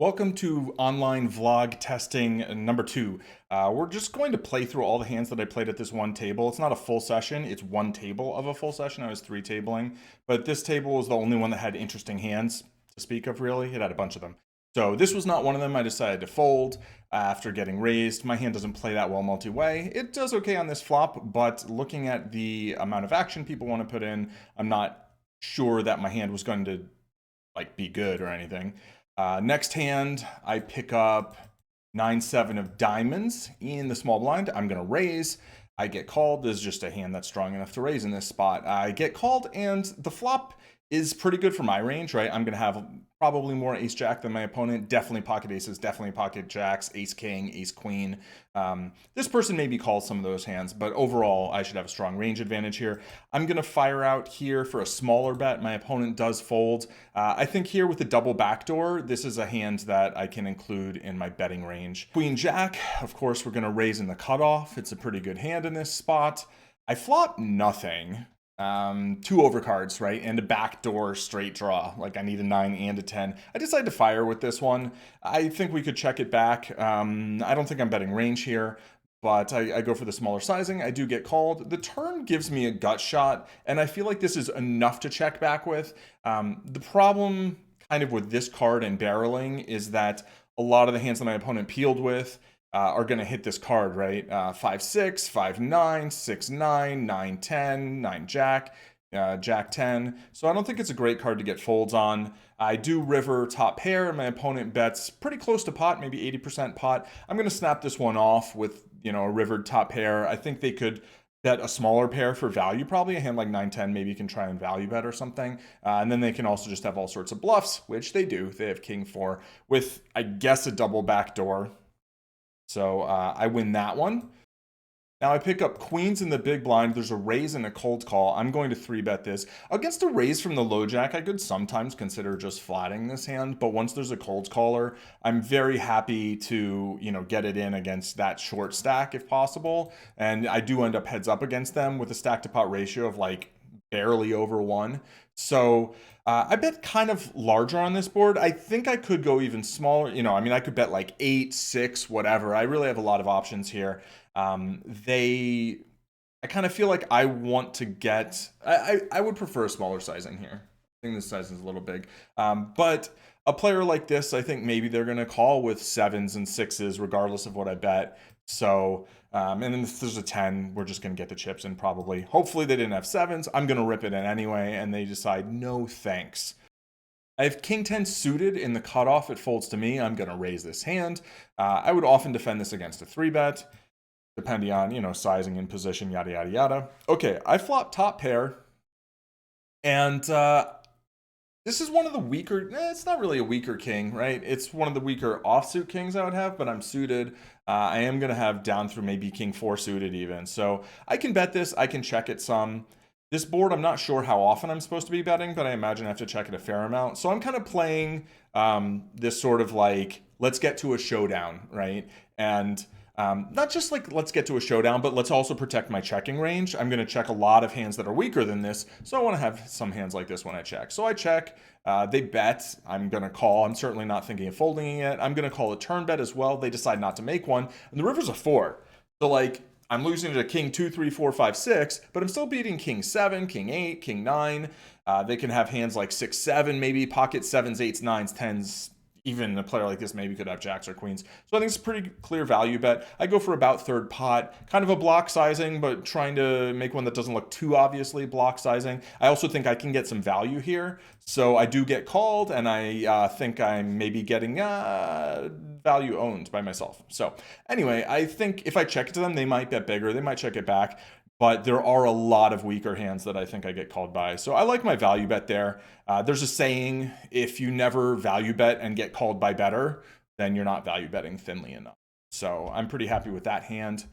Welcome to online vlog testing number 2. We're just going to play through all the hands that I played at this one table. It's not a full session, it's one table of a full session. I was 3 tabling, but this table was the only one that had interesting hands to speak of, really. It had a bunch of them. So this was not one of them. I decided to fold after getting raised. My hand doesn't play that well multi-way. It does okay on this flop, but looking at the amount of action people want to put in, I'm not sure that my hand was going to be good or anything. Next hand, I pick up 9-7 of diamonds in the small blind. I'm going to raise. I get called. This is just a hand that's strong enough to raise in this spot. I get called, and the flop is pretty good for my range, right? I'm going to have probably more ace jack than my opponent. Definitely pocket aces, definitely pocket jacks, ace king, ace queen. This person maybe calls some of those hands, but overall I should have a strong range advantage here. I'm going to fire out here for a smaller bet. My opponent does fold. I think here with the double backdoor, this is a hand that I can include in my betting range. Queen jack, of course, we're going to raise in the cutoff. It's a pretty good hand in this spot. I flop nothing. 2 overcards, right? And a backdoor straight draw. Like I need a 9 and a 10. I decided to fire with this one. I think we could check it back. I don't think I'm betting range here, but I go for the smaller sizing. I do get called. The turn gives me a gut shot, and I feel like this is enough to check back with. The problem kind of with this card and barreling is that a lot of the hands that my opponent peeled with are going to hit this card, right? 5-6, 5-9, 6-9, 9-10, 9 jack, jack 10. So I don't think it's a great card to get folds on. I do river top pair, and my opponent bets pretty close to pot, maybe 80% pot. I'm going to snap this one off with, a rivered top pair. I think they could bet a smaller pair for value, probably a hand like 9-10, maybe you can try and value bet or something. And then they can also just have all sorts of bluffs, which they do. They have king 4 with, I guess, a double backdoor. So I win that one. Now I pick up queens in the big blind. There's a raise and a cold call. I'm going to 3-bet this. Against a raise from the low jack, I could sometimes consider just flatting this hand, but once there's a cold caller, I'm very happy to, get it in against that short stack if possible. And I do end up heads up against them with a stack to pot ratio of barely over 1. So I bet kind of larger on this board. I think I could go even smaller. I could bet 8, 6, whatever. I really have a lot of options here. I kind of feel like I want to get, I would prefer a smaller sizing here. I think this sizing is a little big. But a player like this, I think maybe they're going to call with 7s and 6s regardless of what I bet. So, and then if there's a 10, we're just going to get the chips in probably. Hopefully they didn't have 7s. I'm going to rip it in anyway, and they decide, no thanks. I have king 10 suited in the cutoff. It folds to me. I'm going to raise this hand. I would often defend this against a 3-bet, depending on, sizing and position, yada, yada, yada. Okay, I flop top pair, and this is one of the weaker, it's not really a weaker king, right? It's one of the weaker offsuit kings I would have, but I'm suited. I am going to have down through maybe king 4 suited even. So I can bet this. I can check it some. This board, I'm not sure how often I'm supposed to be betting, but I imagine I have to check it a fair amount. So I'm kind of playing this sort of let's get to a showdown, right? And not just let's get to a showdown, but let's also protect my checking range. I'm going to check a lot of hands that are weaker than this, so I want to have some hands like this when I check. So I check, they bet, I'm going to call. I'm certainly not thinking of folding it. I'm going to call a turn bet as well. They decide not to make one, and the river's a 4. So I'm losing to king 2, 3, 4, 5, 6, but I'm still beating king 7, king 8, king 9. They can have hands like 6, 7, maybe pocket 7s, 8s, 9s, 10s. Even a player like this maybe could have jacks or queens. So I think it's a pretty clear value bet. I go for about 3rd pot, kind of a block sizing, but trying to make one that doesn't look too obviously block sizing. I also think I can get some value here. So I do get called, and I think I'm maybe getting value owned by myself. So anyway, I think if I check it to them, they might bet bigger. They might check it back. But there are a lot of weaker hands that I think I get called by. So I like my value bet there. There's a saying, if you never value bet and get called by better, then you're not value betting thinly enough. So I'm pretty happy with that hand.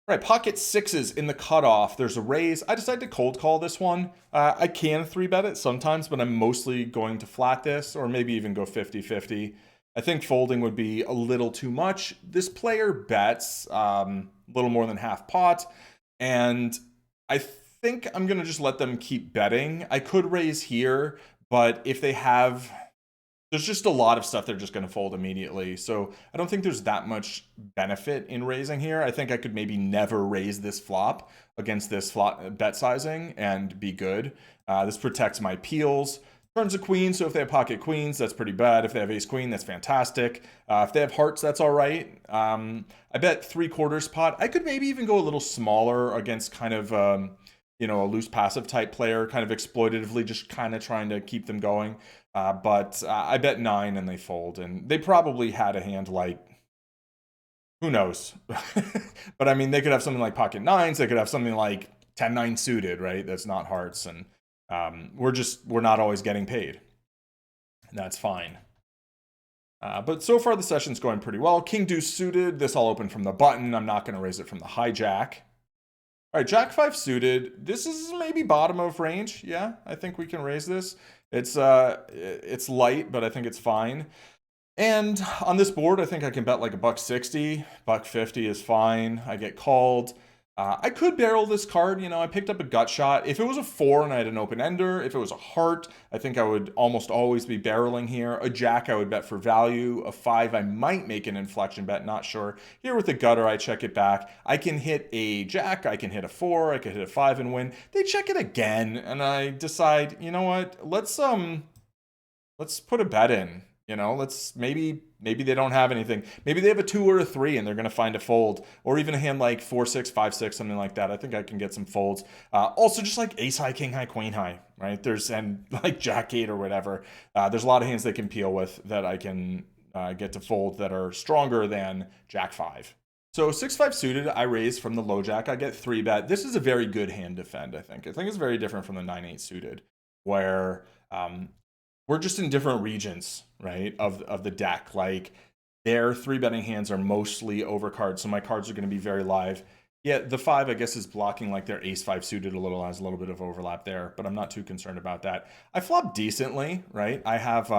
All right, pocket 6s in the cutoff. There's a raise. I decided to cold call this one. I can 3-bet it sometimes, but I'm mostly going to flat this or maybe even go 50-50. I think folding would be a little too much. This player bets a little more than half pot. And I think I'm going to just let them keep betting. I could raise here, but if they have there's just a lot of stuff they're just going to fold immediately. So I don't think there's that much benefit in raising here. I think I could maybe never raise this flop against this flop bet sizing and be good. This protects my peels. Turns a queen, so if they have pocket queens, that's pretty bad. If they have ace queen, that's fantastic. If they have hearts, that's all right. I bet 3/4 pot. I could maybe even go a little smaller against kind of you know, a loose passive type player, kind of exploitatively, just kind of trying to keep them going. But I bet 9 and they fold, and they probably had a hand like, who knows? But I mean, they could have something like pocket nines. They could have something like 10-9 suited, right? That's not hearts, and we're not always getting paid. And that's fine. But so far the session's going pretty well. King deuce suited. This all open from the button. I'm not going to raise it from the hijack. All right, Jack 5 suited. This is maybe bottom of range. Yeah, I think we can raise this. It's light, but I think it's fine. And on this board, I think I can bet like $1.60. $1.50 is fine. I get called. I could barrel this card. You know, I picked up a gut shot. If it was a 4 and I had an open ender, if it was a heart, I think I would almost always be barreling here. A jack, I would bet for value. A 5, I might make an inflection bet, not sure. Here with the gutter, I check it back. I can hit a jack, I can hit a 4, I can hit a 5 and win. They check it again, and I decide, you know what? Let's put a bet in. You know, let's maybe they don't have anything. Maybe they have a 2 or a 3 and they're going to find a fold, or even a hand like 4-6, 5-6, something like that. I think I can get some folds. Also, just like ace high, king high, queen high, right? And like jack 8 or whatever. There's a lot of hands they can peel with that I can get to fold that are stronger than jack 5. So 6-5 suited, I raise from the low jack. I get 3 bet. This is a very good hand defend, I think. I think it's very different from the 9-8 suited, where we're just in different regions, right, of the deck. Like, their 3-betting hands are mostly overcards, so my cards are going to be very live. Yeah, the 5, I guess, is blocking like their ace 5 suited a little, has a little bit of overlap there, but I'm not too concerned about that. I flop decently, right? I have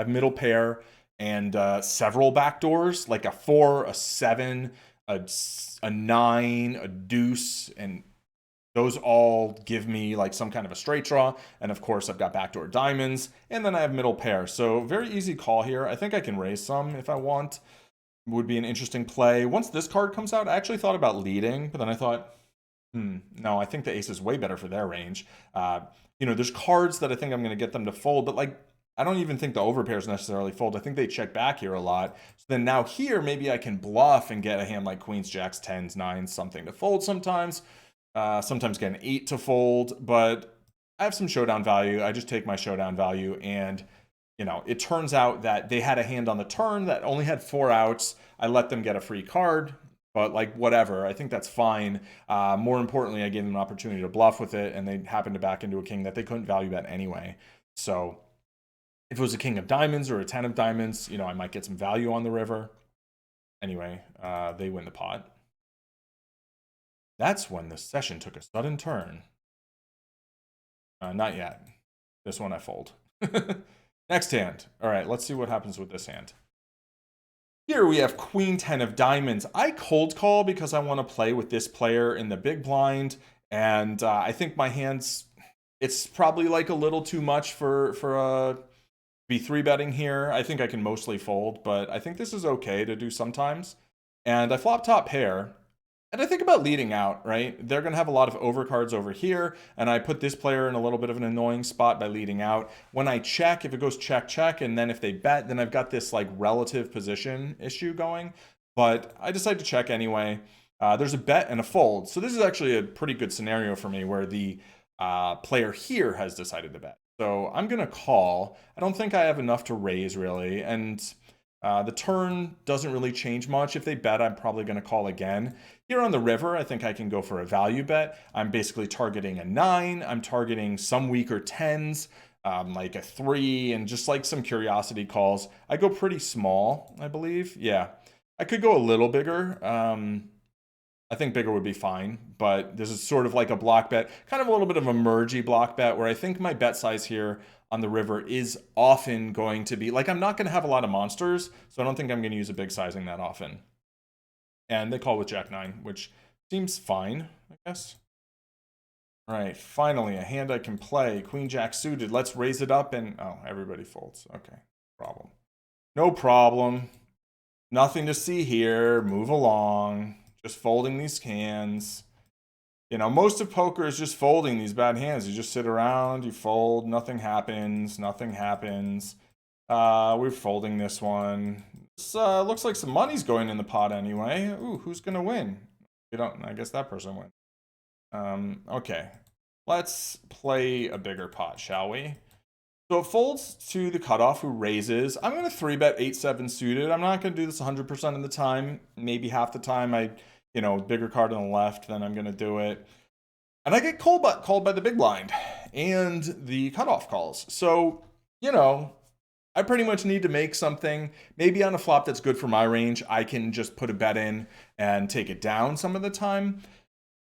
middle pair and several backdoors, like a 4, a 7, a 9, a deuce, and those all give me like some kind of a straight draw. And of course, I've got backdoor diamonds, and then I have middle pair. So very easy call here. I think I can raise some if I want. Would be an interesting play. Once this card comes out, I actually thought about leading, but then I thought, no, I think the ace is way better for their range. You know, there's cards that I think I'm going to get them to fold, but like, I don't even think the overpairs necessarily fold. I think they check back here a lot. So then now here, maybe I can bluff and get a hand like queens, jacks, 10s, 9s, something to fold sometimes. Sometimes get an 8 to fold, but I have some showdown value. I just take my showdown value, and you know, it turns out that they had a hand on the turn that only had 4 outs. I let them get a free card, but like, whatever. I think that's fine. More importantly, I gave them an opportunity to bluff with it, and they happened to back into a king that they couldn't value bet anyway. So if it was a king of diamonds or a 10 of diamonds, you know, I might get some value on the river. Anyway, they win the pot. That's when the session took a sudden turn. Not yet. This one I fold. Next hand. All right, let's see what happens with this hand. Here we have queen 10 of diamonds. I cold call because I want to play with this player in the big blind, and I think my hands, it's probably like a little too much for be 3-betting here. I think I can mostly fold, but I think this is okay to do sometimes. And I flop top pair. And I think about leading out, right? They're going to have a lot of overcards over here, and I put this player in a little bit of an annoying spot by leading out. When I check, if it goes check, check, and then if they bet, then I've got this like relative position issue going. But I decide to check anyway. There's a bet and a fold. So this is actually a pretty good scenario for me where the player here has decided to bet. So I'm going to call. I don't think I have enough to raise, really, and the turn doesn't really change much. If they bet, I'm probably going to call again. Here on the river, I think I can go for a value bet. I'm basically targeting a 9. I'm targeting some weaker 10s, like a 3, and just like some curiosity calls. I go pretty small, I believe. Yeah, I could go a little bigger. I think bigger would be fine, but this is sort of like a block bet, kind of a little bit of a mergey block bet, where I think my bet size here on the river is often going to be, like, I'm not going to have a lot of monsters, so I don't think I'm going to use a big sizing that often. And they call with jack 9, which seems fine, I guess. All right, finally, a hand I can play. Queen jack suited. Let's raise it up, and oh, everybody folds. Okay, of problem. No problem. Nothing to see here. Move along. Just folding these hands. You know, most of poker is just folding these bad hands. You just sit around, you fold, nothing happens, nothing happens. We're folding this one. This looks like some money's going in the pot anyway. Ooh, who's gonna win? You don't. I guess that person wins. Okay. Let's play a bigger pot, shall we? So it folds to the cutoff, who raises. I'm going to 3-bet 8-7 suited. I'm not going to do this 100% of the time. Maybe half the time bigger card on the left, then I'm going to do it. And I get called by the big blind and the cutoff calls. So, I pretty much need to make something. Maybe on a flop that's good for my range, I can just put a bet in and take it down some of the time.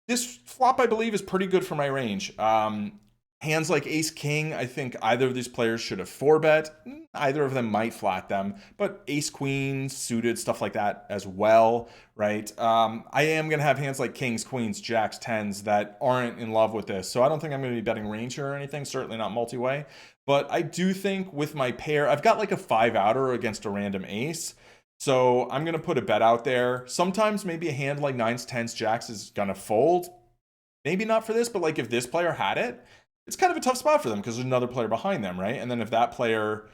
This flop, I believe, is pretty good for my range. Hands like ace-king, I think either of these players should have 4-bet. Either of them might flat them, but ace-queen, suited, stuff like that as well, right? I am going to have hands like kings, queens, jacks, tens that aren't in love with this, so I don't think I'm going to be betting range here or anything, certainly not multi-way. But I do think with my pair, I've got like a 5-outer against a random ace, so I'm going to put a bet out there. Sometimes maybe a hand like nines, tens, jacks is going to fold. Maybe not for this, but like if this player had it, it's kind of a tough spot for them because there's another player behind them, right? And then if that player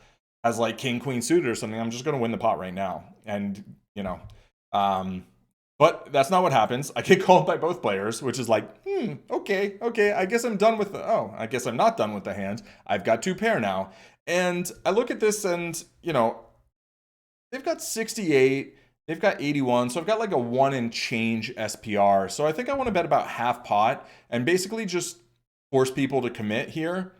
has like king, queen suited or something, I'm just going to win the pot right now. And, but that's not what happens. I get called by both players, which is like, okay, I guess I'm done with I guess I'm not done with the hand. I've got 2 pair now. And I look at this and, they've got 68, they've got 81, so I've got like a 1 and change SPR. So I think I want to bet about half pot and basically just force people to commit here.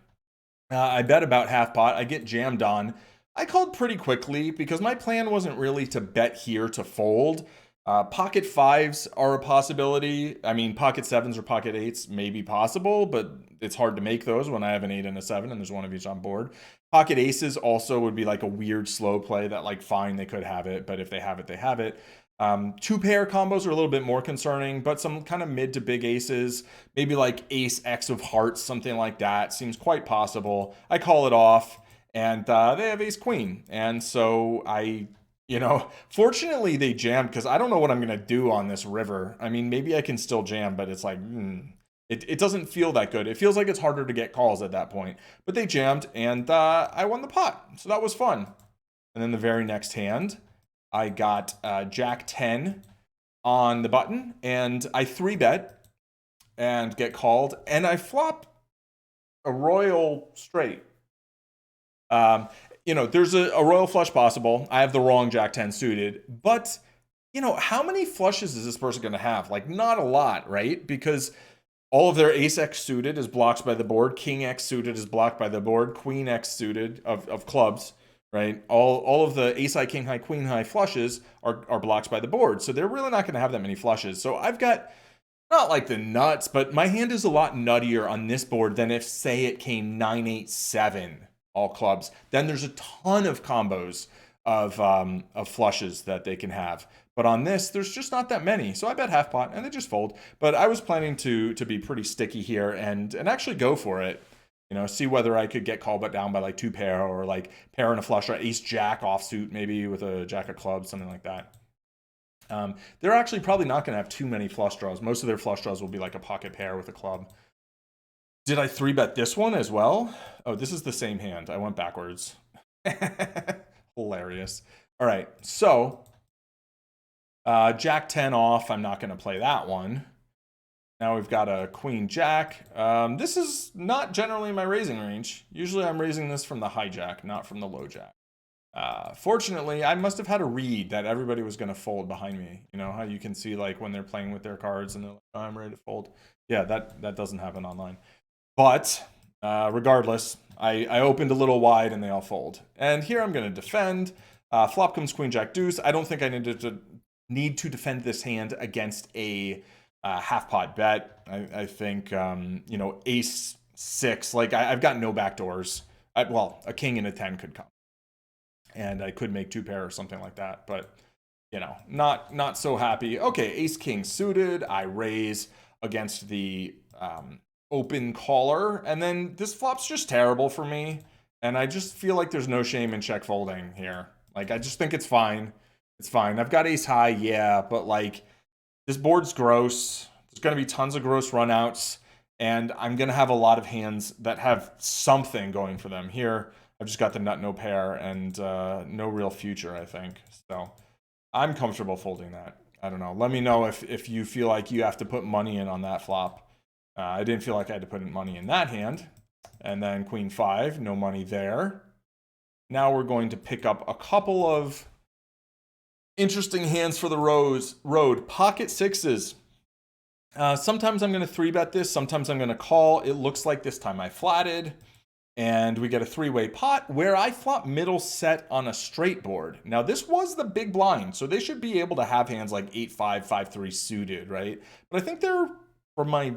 I bet about half pot. I get jammed on. I called pretty quickly because my plan wasn't really to bet here to fold. Pocket 5s are a possibility. I mean, pocket 7s or pocket 8s may be possible, but it's hard to make those when I have an 8 and a 7 and there's one of each on board. Pocket aces also would be like a weird slow play that like, fine, they could have it, but if they have it, they have it. 2-pair combos are a little bit more concerning, but some kind of mid to big aces, maybe like ace X of hearts, something like that, seems quite possible. I call it off, and they have ace queen. And so fortunately they jammed because I don't know what I'm going to do on this river. I mean, maybe I can still jam, but it's like, it doesn't feel that good. It feels like it's harder to get calls at that point. But they jammed, and I won the pot. So that was fun. And then the very next hand, I got Jack 10 on the button, and I 3-bet and get called, and I flop a royal straight. There's a royal flush possible. I have the wrong Jack 10 suited, but how many flushes is this person going to have? Like, not a lot, right? Because all of their ace X suited is blocked by the board, king X suited is blocked by the board, queen X suited of clubs, right? All of the ace high, king high, queen high flushes are blocked by the board. So they're really not going to have that many flushes. So I've got not like the nuts, but my hand is a lot nuttier on this board than if, say, it came 9-8-7 all clubs. Then there's a ton of combos of flushes that they can have. But on this, there's just not that many. So I bet half pot and they just fold. But I was planning to be pretty sticky here and actually go for it. See whether I could get called but down by like 2 pair or like pair and a flush or ace jack offsuit maybe with a jack of clubs, something like that. They're actually probably not going to have too many flush draws. Most of their flush draws will be like a pocket pair with a club. Did I 3-bet this one as well? Oh, this is the same hand. I went backwards. Hilarious. All right, so Jack 10 off. I'm not going to play that one. Now we've got a queen jack. This is not generally my raising range. Usually I'm raising this from the hijack, not from the low jack. Fortunately, I must have had a read that everybody was going to fold behind me. You know how you can see like when they're playing with their cards and they're like, oh, I'm ready to fold. Yeah, that doesn't happen online. But regardless, I opened a little wide and they all fold. And here I'm going to defend. Flop comes queen jack deuce. I don't think I need to defend this hand against a half pot bet. I think ace 6. Like I've got no backdoors. Well, a king and a 10 could come, and I could make 2 pair or something like that. But not so happy. Okay, ace king suited. I raise against the open caller, and then this flop's just terrible for me. And I just feel like there's no shame in check folding here. Like, I just think it's fine. It's fine. I've got ace high, yeah, but like, this board's gross. There's going to be tons of gross runouts, and I'm going to have a lot of hands that have something going for them. Here, I've just got the nut, no pair, and no real future, I think. So I'm comfortable folding that. I don't know. Let me know if you feel like you have to put money in on that flop. I didn't feel like I had to put money in that hand. And then queen five, no money there. Now we're going to pick up a couple of interesting hands for the road. Pocket sixes. Sometimes I'm going to 3-bet this. Sometimes I'm going to call. It looks like this time I flatted. And we get a 3-way pot where I flop middle set on a straight board. Now, this was the big blind, so they should be able to have hands like 8-5, 5-3 suited, right? But I think they're, from my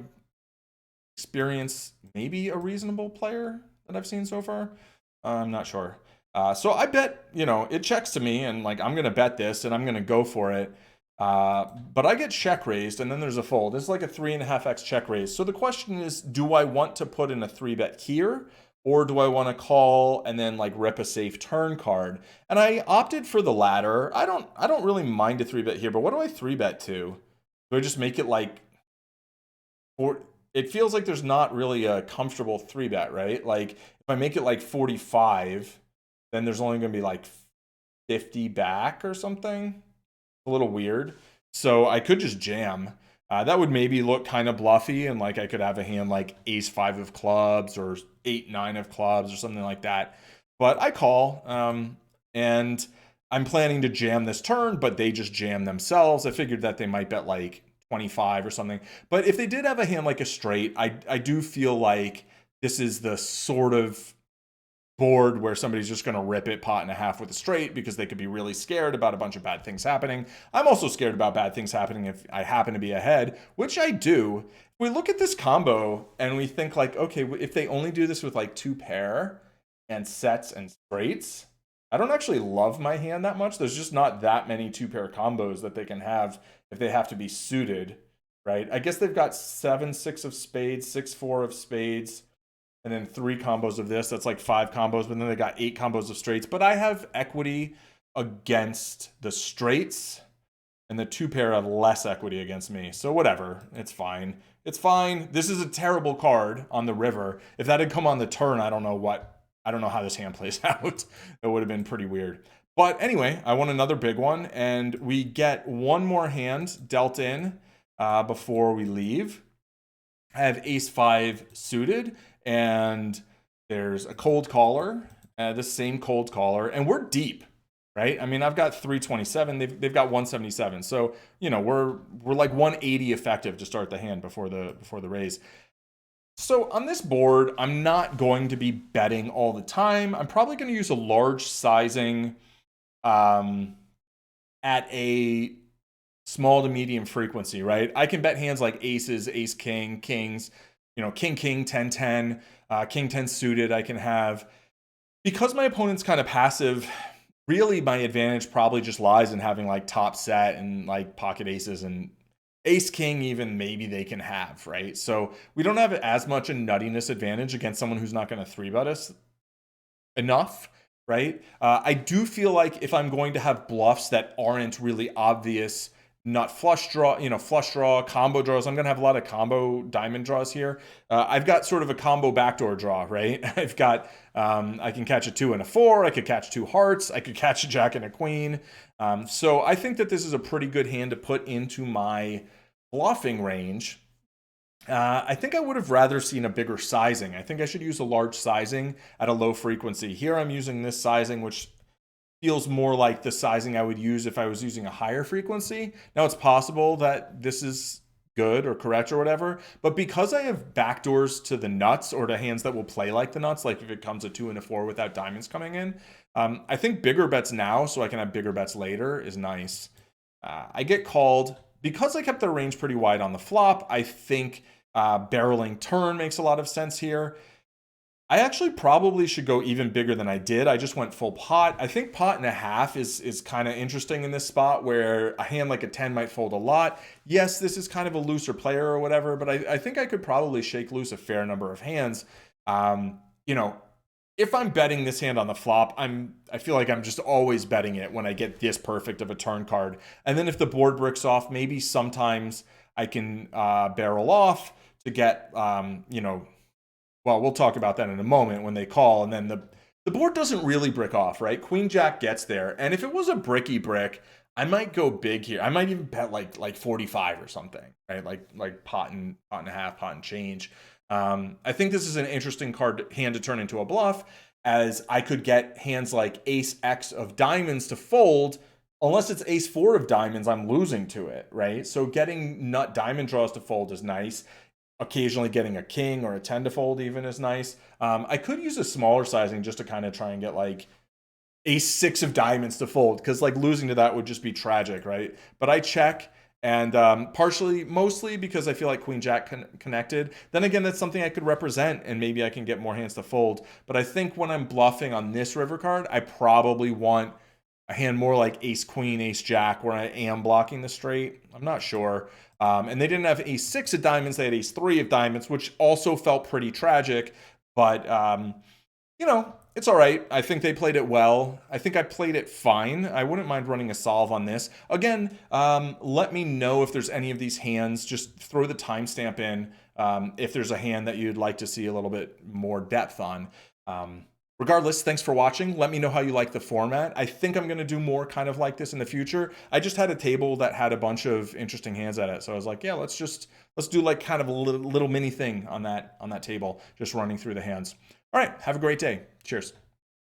experience, maybe a reasonable player that I've seen so far. I'm not sure. So I bet, it checks to me, and like I'm going to bet this, and I'm going to go for it. But I get check raised, and then there's a fold. This is like a 3.5x check raise. So the question is, do I want to put in a 3-bet here? Or do I want to call and then like rip a safe turn card? And I opted for the latter. I don't really mind a 3-bet here, but what do I 3-bet to? Do I just make it like it feels like there's not really a comfortable 3-bet, right? Like if I make it like 45, then there's only going to be like 50 back or something. A little weird. So I could just jam. That would maybe look kind of bluffy, and like I could have a hand like ace 5 of clubs or 8-9 of clubs or something like that. But I call, and I'm planning to jam this turn, but they just jam themselves. I figured that they might bet like 25 or something. But if they did have a hand like a straight, I do feel like this is the sort of board where somebody's just going to rip it pot and a half with a straight because they could be really scared about a bunch of bad things happening. I'm also scared about bad things happening if I happen to be ahead, which I do. We look at this combo and we think like, okay, if they only do this with like 2 pair and sets and straights, I don't actually love my hand that much. There's just not that many 2 pair combos that they can have if they have to be suited, right? I guess they've got 7-6 of spades, 6-4 of spades, and then 3 combos of this. That's like 5 combos, but then they got 8 combos of straights. But I have equity against the straights, and the 2 pair have less equity against me. So whatever, it's fine. It's fine. This is a terrible card on the river. If that had come on the turn, I don't know how this hand plays out. It would have been pretty weird. But anyway, I won another big one, and we get one more hand dealt in before we leave. I have ace 5 suited, and there's a cold caller, the same cold caller, and we're deep, right? I mean, I've got 327, they've got 177, so we're like 180 effective to start the hand before the raise. So on this board, I'm not going to be betting all the time. I'm probably going to use a large sizing at a small to medium frequency, right? I can bet hands like aces, ace king, kings, king king, 10-10, king 10 suited. I can have, because my opponent's kind of passive, really my advantage probably just lies in having like top set and like pocket aces, and ace king even maybe they can have, right? So we don't have as much a nuttiness advantage against someone who's not going to 3-bet us enough, right? I do feel like if I'm going to have bluffs that aren't really obvious, not flush draw, flush draw, combo draws, I'm going to have a lot of combo diamond draws here. I've got sort of a combo backdoor draw, right? I've got, I can catch a 2 and a 4. I could catch 2 hearts. I could catch a jack and a queen. So I think that this is a pretty good hand to put into my bluffing range. I think I would have rather seen a bigger sizing. I think I should use a large sizing at a low frequency. Here I'm using this sizing, which feels more like the sizing I would use if I was using a higher frequency. Now, it's possible that this is good or correct or whatever, but because I have backdoors to the nuts or to hands that will play like the nuts, like if it comes a 2 and a 4 without diamonds coming in, I think bigger bets now so I can have bigger bets later is nice. I get called. Because I kept the range pretty wide on the flop, I think barreling turn makes a lot of sense here. I actually probably should go even bigger than I did. I just went full pot. I think pot and a half is kind of interesting in this spot where a hand like a 10 might fold a lot. Yes, this is kind of a looser player or whatever, but I think I could probably shake loose a fair number of hands. If if I'm betting this hand on the flop, I feel like I'm just always betting it when I get this perfect of a turn card. And then if the board bricks off, maybe sometimes I can barrel off to get, well, we'll talk about that in a moment when they call. And then the board doesn't really brick off, right? Queen Jack gets there. And if it was a bricky brick, I might go big here. I might even bet like 45 or something, right? Like pot and a half, pot and change. I think this is an interesting hand to turn into a bluff, as I could get hands like ace X of diamonds to fold. Unless it's ace 4 of diamonds, I'm losing to it, right? So getting nut diamond draws to fold is nice. Occasionally getting a king or a 10 to fold even is nice. I could use a smaller sizing just to kind of try and get like ace 6 of diamonds to fold, because like losing to that would just be tragic, right? But I check, and mostly because I feel like queen jack connected. Then again, that's something I could represent, and maybe I can get more hands to fold. But I think when I'm bluffing on this river card, I probably want a hand more like ace queen, ace jack, where I am blocking the straight. I'm not sure. And they didn't have ace 6 of diamonds, they had ace 3 of diamonds, which also felt pretty tragic. But it's all right. I think they played it well. I think I played it fine. I wouldn't mind running a solve on this. Again, let me know if there's any of these hands. Just throw the timestamp in if there's a hand that you'd like to see a little bit more depth on. Regardless, thanks for watching. Let me know how you like the format. I think I'm going to do more kind of like this in the future. I just had a table that had a bunch of interesting hands at it. So I was like, yeah, let's do like kind of a little mini thing on that table, just running through the hands. All right, have a great day. Cheers.